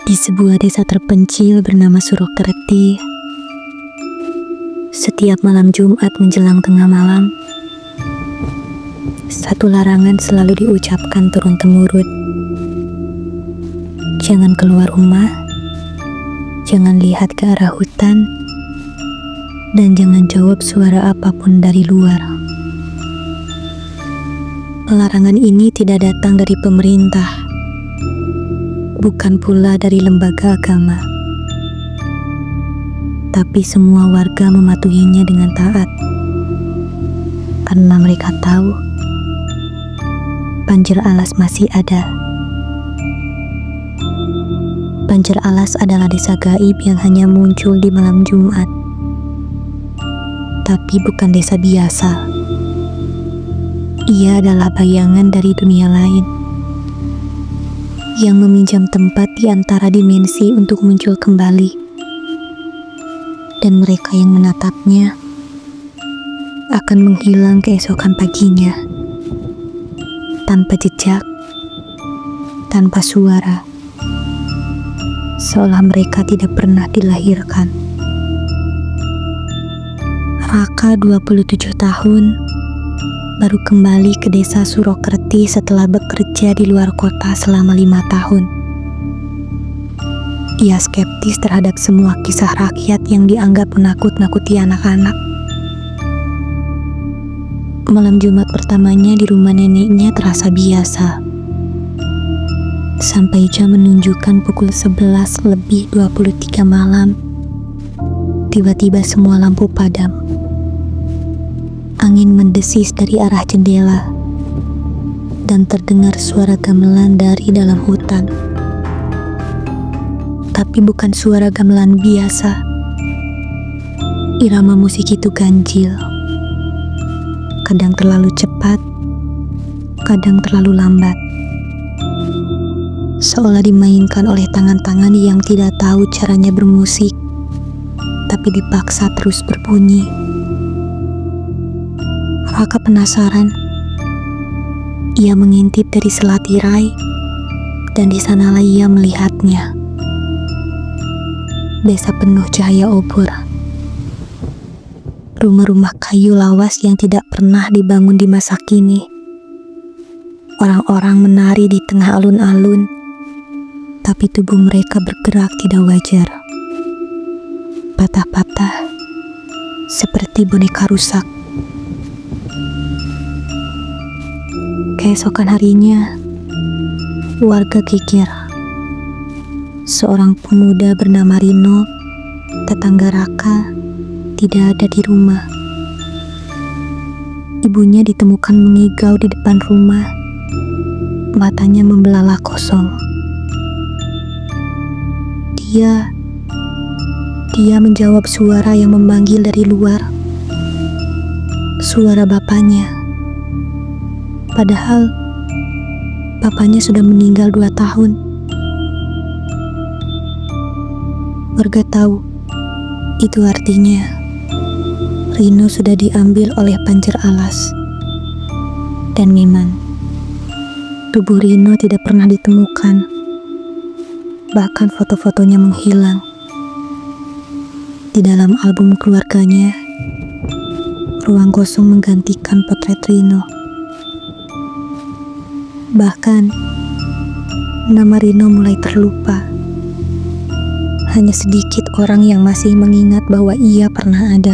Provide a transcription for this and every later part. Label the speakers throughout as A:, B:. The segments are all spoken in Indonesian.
A: Di sebuah desa terpencil bernama Surokerti, setiap malam Jumat menjelang tengah malam, satu larangan selalu diucapkan turun-temurun. Jangan keluar rumah, jangan lihat ke arah hutan, dan jangan jawab suara apapun dari luar. Larangan ini tidak datang dari pemerintah, bukan pula dari lembaga agama, tapi semua warga mematuhinya dengan taat, karena mereka tahu banjir alas masih ada. Banjir alas adalah desa gaib yang hanya muncul di malam Jumat, tapi bukan desa biasa. Ia adalah bayangan dari dunia lain yang meminjam tempat di antara dimensi untuk muncul kembali, dan mereka yang menatapnya akan menghilang keesokan paginya, tanpa jejak, tanpa suara, seolah mereka tidak pernah dilahirkan. Raka 27 tahun baru kembali ke desa Surokerti setelah bekerja di luar kota selama 5 tahun. Ia skeptis terhadap semua kisah rakyat yang dianggap menakut-nakuti anak-anak. Malam Jumat pertamanya di rumah neneknya terasa biasa, sampai jam menunjukkan pukul 11:23 malam. Tiba-tiba semua lampu padam. Angin mendesis dari arah jendela, dan terdengar suara gamelan dari dalam hutan. Tapi bukan suara gamelan biasa. Irama musik itu ganjil. Kadang terlalu cepat, kadang terlalu lambat. Seolah dimainkan oleh tangan-tangan yang tidak tahu caranya bermusik, tapi dipaksa terus berbunyi. Raka penasaran. Ia mengintip dari sela tirai, dan di sanalah ia melihatnya. Desa penuh cahaya obor. Rumah-rumah kayu lawas yang tidak pernah dibangun di masa kini. Orang-orang menari di tengah alun-alun, tapi tubuh mereka bergerak tidak wajar. Patah-patah, seperti boneka rusak. Keesokan harinya, warga geger. Seorang pemuda bernama Rino, tetangga Raka, tidak ada di rumah. Ibunya ditemukan mengigau di depan rumah, matanya membelalak kosong. Dia menjawab suara yang memanggil dari luar. Suara bapaknya. Padahal bapaknya sudah meninggal 2 tahun. Warga tahu, itu artinya Rino sudah diambil oleh banjir alas. Dan memang, tubuh Rino tidak pernah ditemukan. Bahkan foto-fotonya menghilang. Di dalam album keluarganya, ruang kosong menggantikan potret Rino. Bahkan, nama Rino mulai terlupa. Hanya sedikit orang yang masih mengingat bahwa ia pernah ada.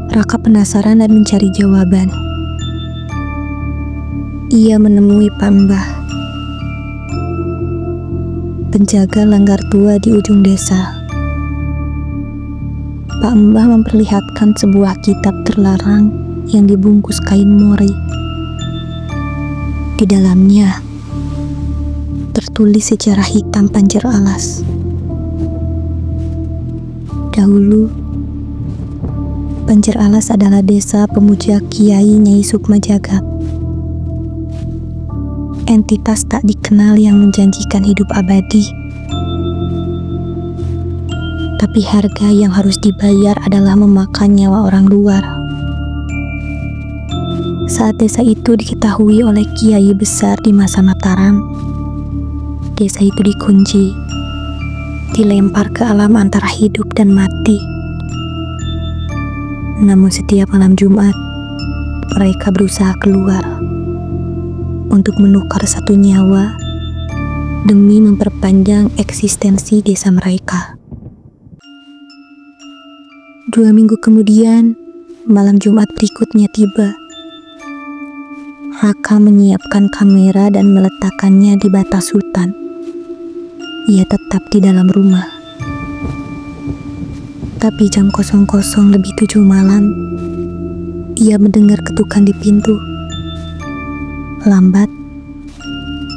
A: Raka penasaran dan mencari jawaban. Ia menemui Pak Mbah, penjaga langgar tua di ujung desa. Pak Mbah memperlihatkan sebuah kitab terlarang yang dibungkus kain mori. Di dalamnya tertulis sejarah hitam banjir alas. Dahulu, banjir alas adalah desa pemuja Kiai Nyai Sukma Jagad. Entitas tak dikenal yang menjanjikan hidup abadi. Tapi harga yang harus dibayar adalah memakan nyawa orang luar. Saat desa itu diketahui oleh kiai besar di masa Mataram, desa itu dikunci, dilempar ke alam antara hidup dan mati. Namun setiap malam Jumat, mereka berusaha keluar untuk menukar satu nyawa demi memperpanjang eksistensi desa mereka. 2 minggu kemudian, malam Jumat berikutnya tiba. Raka menyiapkan kamera dan meletakkannya di batas hutan. Ia tetap di dalam rumah. Tapi jam 00:07 malam, ia mendengar ketukan di pintu. Lambat,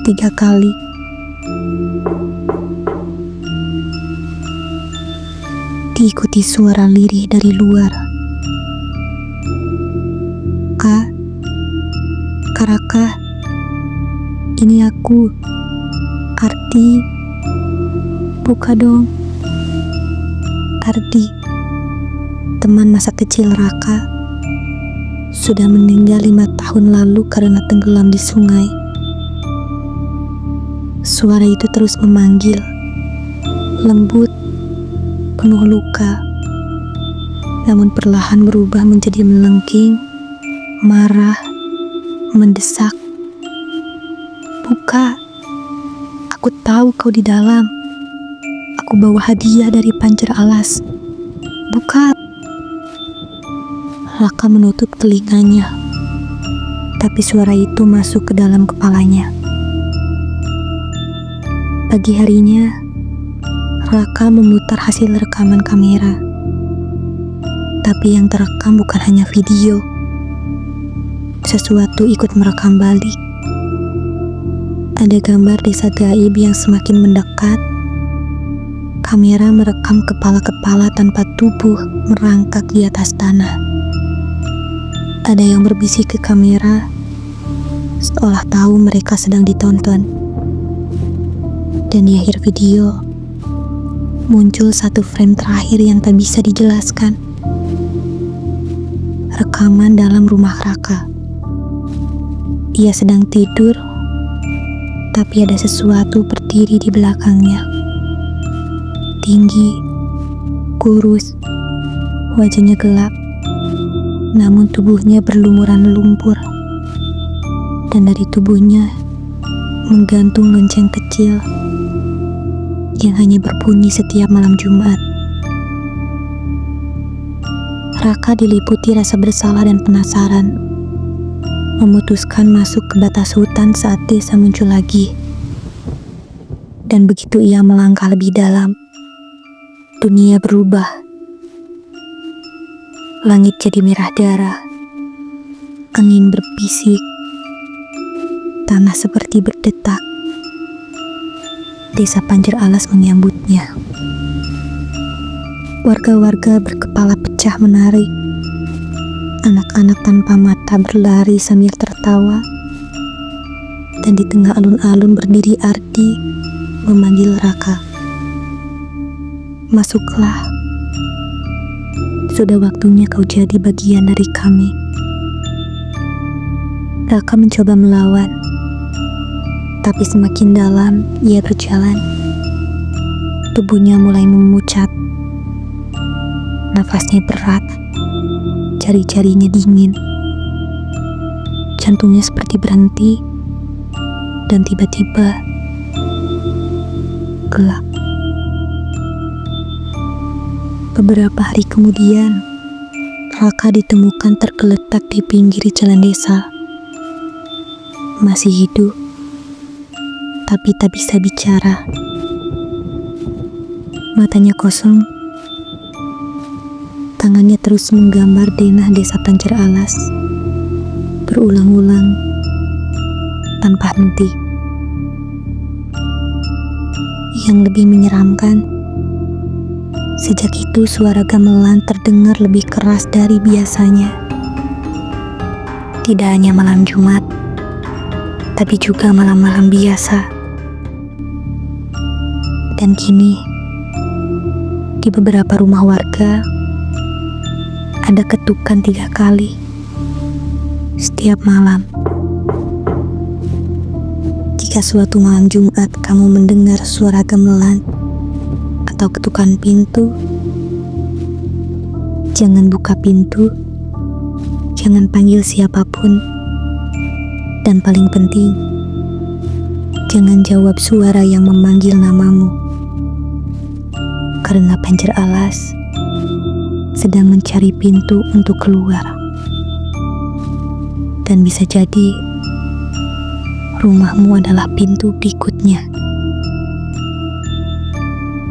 A: 3 kali. Diikuti suara lirih dari luar. Kak Raka, ini aku, Ardi. Buka dong. Ardi, teman masa kecil Raka, sudah meninggal 5 tahun lalu karena tenggelam di sungai. Suara itu terus memanggil, lembut, penuh luka, namun perlahan berubah menjadi melengking, marah, mendesak. Buka, aku tahu kau di dalam. Aku bawa hadiah dari Panjer Alas. Buka. Raka menutup telinganya, tapi suara itu masuk ke dalam kepalanya. Pagi harinya, Raka memutar hasil rekaman kamera. Tapi yang terekam bukan hanya video. Sesuatu ikut merekam balik. Ada gambar desa gaib yang semakin mendekat. Kamera merekam kepala-kepala tanpa tubuh merangkak di atas tanah. Ada yang berbisik ke kamera, seolah tahu mereka sedang ditonton. Dan di akhir video, muncul satu frame terakhir yang tak bisa dijelaskan. Rekaman dalam rumah Raka. Ia sedang tidur, tapi ada sesuatu berdiri di belakangnya. Tinggi, kurus, wajahnya gelap, namun tubuhnya berlumuran lumpur. Dan dari tubuhnya menggantung lonceng kecil yang hanya berbunyi setiap malam Jumat. Raka diliputi rasa bersalah dan penasaran, memutuskan masuk ke batas hutan saat desa muncul lagi. Dan begitu ia melangkah lebih dalam, dunia berubah. Langit jadi merah darah, angin berbisik, tanah seperti berdetak. Desa Panjer Alas menyambutnya. Warga-warga berkepala pecah menari. Anak-anak tanpa mata berlari sambil tertawa. Dan di tengah alun-alun berdiri Ardi memanggil Raka. Masuklah. Sudah waktunya kau jadi bagian dari kami. Raka mencoba melawan. Tapi semakin dalam ia berjalan. Tubuhnya mulai memucat. Nafasnya berat. Jari-jarinya dingin. Jantungnya seperti berhenti. Dan tiba-tiba gelap. Beberapa hari kemudian, Raka ditemukan tergeletak di pinggir jalan desa. Masih hidup, tapi tak bisa bicara. Matanya kosong. Tangannya terus menggambar denah desa Panjer Alas. Berulang-ulang, tanpa henti. Yang lebih menyeramkan, sejak itu suara gamelan terdengar lebih keras dari biasanya. Tidak hanya malam Jumat, tapi juga malam-malam biasa. Dan kini, di beberapa rumah warga, ada ketukan 3 kali setiap malam. Jika suatu malam Jumat kamu mendengar suara gamelan atau ketukan pintu, jangan buka pintu, jangan panggil siapapun, dan paling penting, jangan jawab suara yang memanggil namamu, karena pagar alas sedang mencari pintu untuk keluar. Dan bisa jadi rumahmu adalah pintu berikutnya.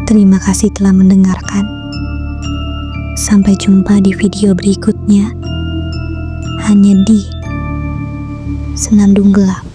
A: Terima kasih telah mendengarkan. Sampai jumpa di video berikutnya, hanya di Senandung Gelap.